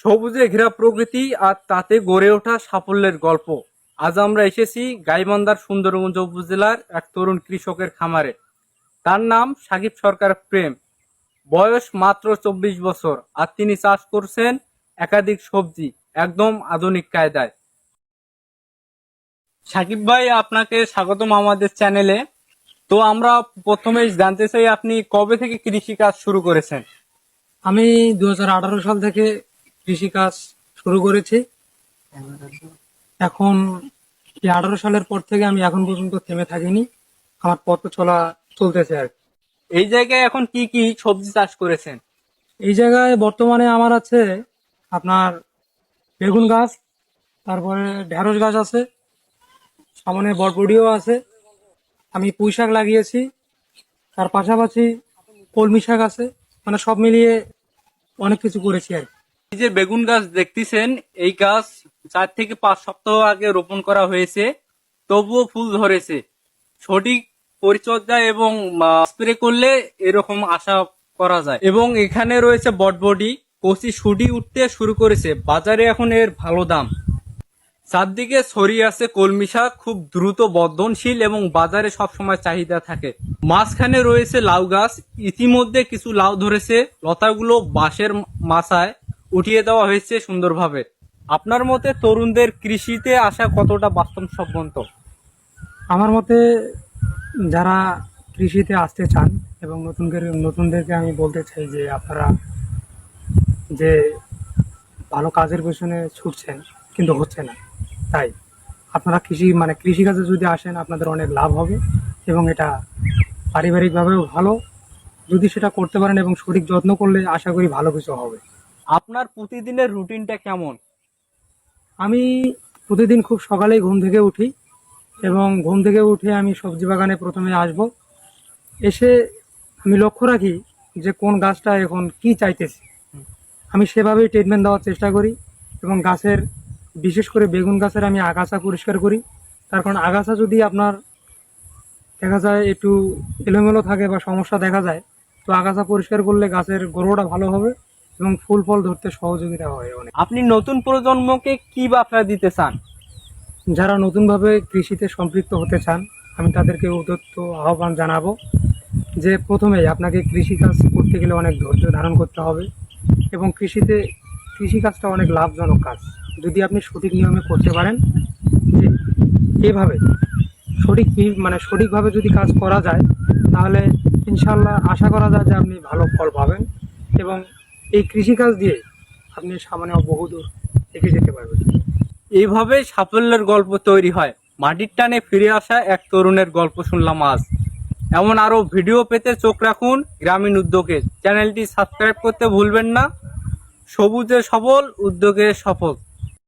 সবুজে ঘেরা প্রকৃতি আর তাতে গড়ে ওঠা সাফল্যের গল্প। আজ আমরা এসেছি গাইবান্ধার সুন্দরগঞ্জ উপজেলার এক তরুণ কৃষকের খামারে। তার নাম সাকিব সরকার প্রেম। বয়স মাত্র 24 বছর আর তিনি চাষ করছেন একাধিক সবজি একদম আধুনিক কায়দায়। সাকিব ভাই, আপনাকে স্বাগতম আমাদের চ্যানেলে। তো আমরা প্রথমে জানতে চাই, আপনি কবে থেকে কৃষি কাজ শুরু করেছেন? আমি 2018 সাল থেকে কৃষিকাজ শুরু করেছি। এখন এই 18 সালের পর থেকে আমি এখন পর্যন্ত থেমে থাকিনি, আমার পথ চলা চলতেছে আর কি। এই জায়গায় এখন কি কি সবজি চাষ করেছেন? এই জায়গায় বর্তমানে আমার আছে আপনার বেগুন গাছ, তারপরে ঢেঁড়স গাছ আছে, সামনে বরবটিও আছে, আমি পুঁই শাক লাগিয়েছি, তার পাশাপাশি কলমি শাক আছে, মানে সব মিলিয়ে অনেক কিছু করেছি আর কি। এই যে বেগুন গাছ দেখতেছেন, এই গাছ 4 থেকে 5 সপ্তাহ আগে রোপণ করা হয়েছে, তবুও ফুল ধরেছে। সঠিক পরিচর্যা এবং স্প্রে করলে এরকম আশা করা যায়। এবং এখানে রয়েছে বটবডি, কচি শুটি উঠতে শুরু করেছে, বাজারে এখন এর ভালো দাম। চারদিকে ছড়িয়ে আছে কলমি শাক, খুব দ্রুত বর্ধনশীল এবং বাজারে সবসময় চাহিদা থাকে। মাঝখানে রয়েছে লাউ গাছ, ইতিমধ্যে কিছু লাউ ধরেছে, লতাগুলো বাঁশের মাচায় উঠিয়ে দেওয়া হয়েছে সুন্দরভাবে। আপনার মতে তরুণদের কৃষিতে আসা কতটা বাস্তবসম্মত? আমার মতে যারা কৃষিতে আসতে চান এবং নতুনদেরকে আমি বলতে চাই যে আপনারা যে ভালো কাজের পেছনে ছুটছেন কিন্তু হচ্ছে না, তাই আপনারা কৃষিকাজে যদি আসেন আপনাদের অনেক লাভ হবে এবং এটা পারিবারিকভাবেও ভালো। যদি সেটা করতে পারেন এবং সঠিক যত্ন করলে আশা করি ভালো কিছু হবে। আপনার প্রতিদিনের রুটিনটা কেমন? আমি প্রতিদিন খুব সকালেই ঘুম থেকে উঠি এবং ঘুম থেকে উঠে আমি সবজি বাগানে প্রথমে আসব। এসে আমি লক্ষ্য রাখি যে কোন গাছটা এখন কি চাইতেছে, আমি সেভাবেই ট্রিটমেন্ট দেওয়ার চেষ্টা করি এবং গাছের, বিশেষ করে বেগুন গাছের আমি আগাছা পরিষ্কার করি। তার কারণ আগাছা যদি আপনার দেখা যায় একটু এলোমেলো থাকে বা সমস্যা দেখা যায়, তো আগাছা পরিষ্কার করলে গাছের গ্রোথটা ভালো হবে এবং ফুল ফল ধরতে সহযোগিতা হয় অনেক। আপনি নতুন প্রজন্মকে কি বার্তা দিতে চান? যারা নতুনভাবে কৃষিতে সম্পৃক্ত হতে চান, আমি তাদেরকে উদ্যত আহ্বান জানাবো যে প্রথমেই আপনাকে কৃষিকাজ করতে গেলে অনেক ধৈর্য ধারণ করতে হবে এবং কৃষিকাজটা অনেক লাভজনক কাজ। যদি আপনি সঠিক নিয়মে করতে পারেন, যে এভাবে সঠিকভাবে যদি কাজ করা যায়, তাহলে ইনশাল্লাহ আশা করা যায় যে আপনি ভালো ফল পাবেন এবং এই কৃষিকাজ দিয়ে আপনি সামনে বহুদূর এগিয়ে যেতে পারবেন। এইভাবেই সাফল্যের গল্প তৈরি হয়। মাটির টানে ফিরে আসা এক তরুণের গল্প শুনলাম আজ। এমন আরো ভিডিও পেতে চোখ রাখুন গ্রামীণ উদ্যোগে। চ্যানেলটি সাবস্ক্রাইব করতে ভুলবেন না। সবুজে সবল, উদ্যোগে সফল।